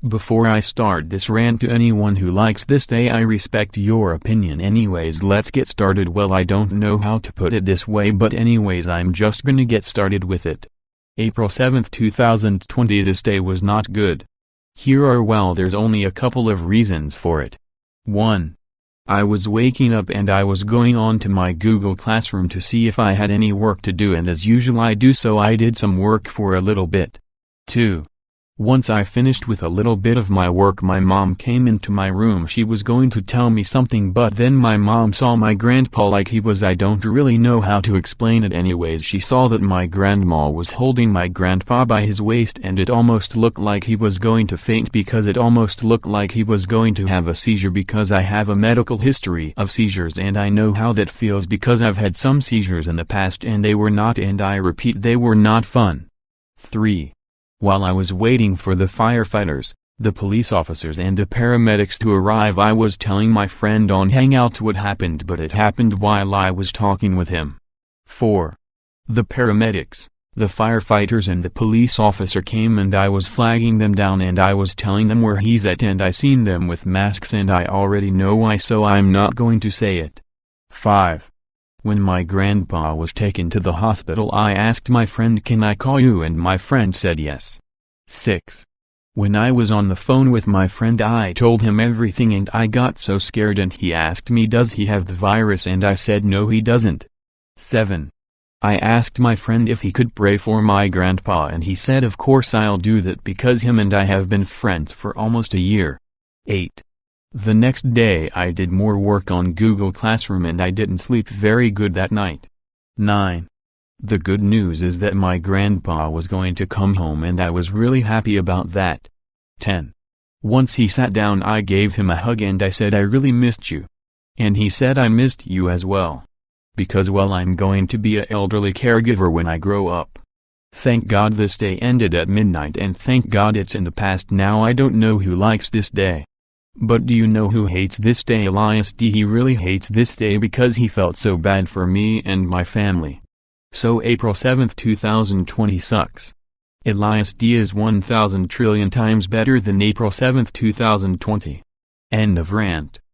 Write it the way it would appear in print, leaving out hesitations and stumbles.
Before I start this rant, to anyone who likes this day, I respect your opinion. Anyways, let's get started. Well, I don't know how to put it this way, but anyways, I'm just gonna get started with it. April 7th, 2020. This day was not good. There's only a couple of reasons for it. 1. I was waking up and I was going on to my Google Classroom to see if I had any work to do, and as usual I do, so I did some work for a little bit. 2. Once I finished with a little bit of my work, my mom came into my room. She was going to tell me something, but then my mom saw my grandpa like he was, I don't really know how to explain it. Anyways, she saw that my grandma was holding my grandpa by his waist, and it almost looked like he was going to faint, because it almost looked like he was going to have a seizure, because I have a medical history of seizures and I know how that feels, because I've had some seizures in the past and they were not, and I repeat, they were not fun. 3. While I was waiting for the firefighters, the police officers and the paramedics to arrive, I was telling my friend on Hangouts what happened, but it happened while I was talking with him. 4. The paramedics, the firefighters and the police officer came and I was flagging them down and I was telling them where he's at, and I seen them with masks and I already know why, so I'm not going to say it. 5. When my grandpa was taken to the hospital, I asked my friend, can I call you, and my friend said yes. 6. When I was on the phone with my friend, I told him everything and I got so scared, and he asked me does he have the virus, and I said no, he doesn't. 7. I asked my friend if he could pray for my grandpa, and he said of course I'll do that, because him and I have been friends for almost a year. 8. The next day I did more work on Google Classroom and I didn't sleep very good that night. 9. The good news is that my grandpa was going to come home and I was really happy about that. 10. Once he sat down, I gave him a hug and I said I really missed you. And he said I missed you as well. Because well, I'm going to be an elderly caregiver when I grow up. Thank God this day ended at midnight, and thank God it's in the past now. I don't know who likes this day. But do you know who hates this day? Elias D. He really hates this day because he felt so bad for me and my family. So April 7th, 2020 sucks. Elias D. is 1,000 trillion times better than April 7th, 2020. End of rant.